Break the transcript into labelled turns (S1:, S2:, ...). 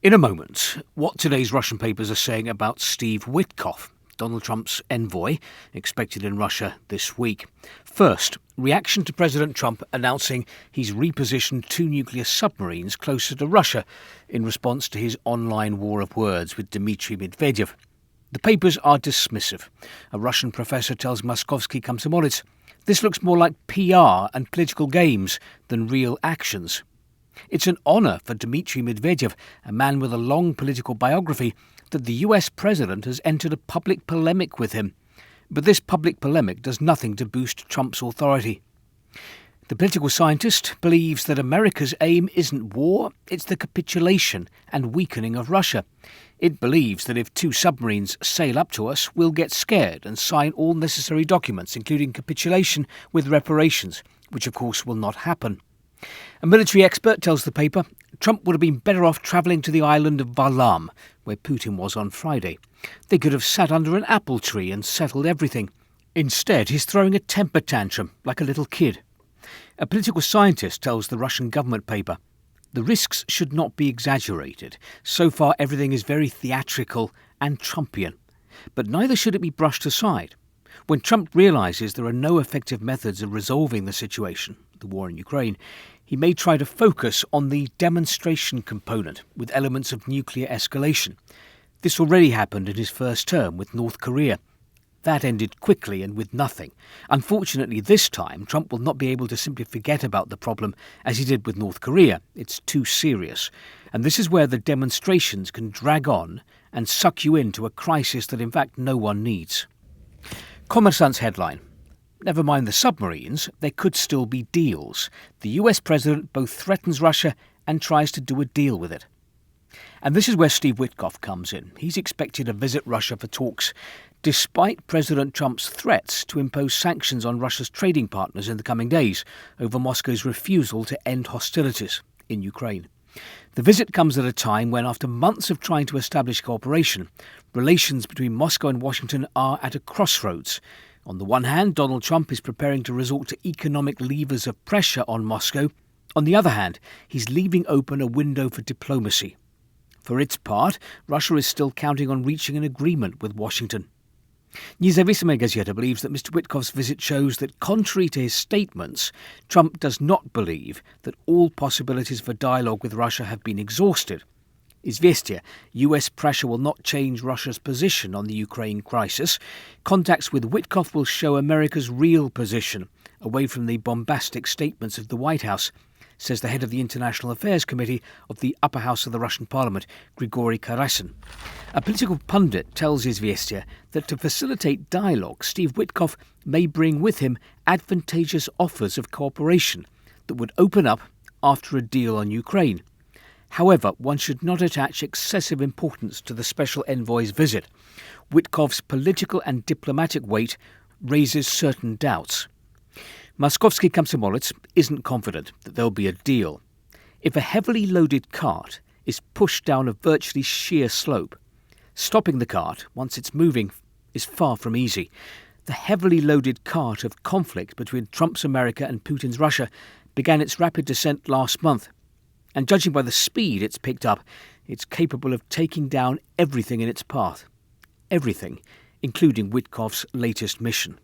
S1: In a moment, what today's Russian papers are saying about Steve Witkoff, Donald Trump's envoy, expected in Russia this week. First, reaction to President Trump announcing he's repositioned 2 nuclear submarines closer to Russia in response to his online war of words with Dmitry Medvedev. The papers are dismissive. A Russian professor tells Moskovsky Komsomolets this looks more like PR and political games than real actions. It's an honour for Dmitry Medvedev, a man with a long political biography, that the US president has entered a public polemic with him. But this public polemic does nothing to boost Trump's authority. The political scientist believes that America's aim isn't war, it's the capitulation and weakening of Russia. It believes that if 2 submarines sail up to us, we'll get scared and sign all necessary documents, including capitulation with reparations, which of course will not happen. A military expert tells the paper Trump would have been better off travelling to the island of Varlam, where Putin was on Friday. They could have sat under an apple tree and settled everything. Instead, he's throwing a temper tantrum like a little kid. A political scientist tells the Russian government paper the risks should not be exaggerated. So far, everything is very theatrical and Trumpian. But neither should it be brushed aside. When Trump realises there are no effective methods of resolving the situation, the war in Ukraine, he may try to focus on the demonstration component with elements of nuclear escalation. This already happened in his first term with North Korea. That ended quickly and with nothing. Unfortunately, this time, Trump will not be able to simply forget about the problem as he did with North Korea. It's too serious. And this is where the demonstrations can drag on and suck you into a crisis that in fact no one needs. Kommersant's headline: never mind the submarines, there could still be deals. The US president both threatens Russia and tries to do a deal with it. And this is where Steve Witkoff comes in. He's expected to visit Russia for talks, despite President Trump's threats to impose sanctions on Russia's trading partners in the coming days over Moscow's refusal to end hostilities in Ukraine. The visit comes at a time when, after months of trying to establish cooperation, relations between Moscow and Washington are at a crossroads. On the one hand, Donald Trump is preparing to resort to economic levers of pressure on Moscow. On the other hand, he's leaving open a window for diplomacy. For its part, Russia is still counting on reaching an agreement with Washington. Nezavisime Gazeta believes that Mr. Witkoff's visit shows that, contrary to his statements, Trump does not believe that all possibilities for dialogue with Russia have been exhausted. Izvestia, US pressure will not change Russia's position on the Ukraine crisis. Contacts with Witkoff will show America's real position, away from the bombastic statements of the White House, says the head of the International Affairs Committee of the upper house of the Russian Parliament, Grigory Karasin. A political pundit tells Izvestia that to facilitate dialogue, Steve Witkoff may bring with him advantageous offers of cooperation that would open up after a deal on Ukraine. However, one should not attach excessive importance to the special envoy's visit. Witkoff's political and diplomatic weight raises certain doubts. Moskovsky Komsomolets isn't confident that there'll be a deal. If a heavily loaded cart is pushed down a virtually sheer slope, stopping the cart once it's moving is far from easy. The heavily loaded cart of conflict between Trump's America and Putin's Russia began its rapid descent last month. And judging by the speed it's picked up, it's capable of taking down everything in its path. Everything, including Witkoff's latest mission.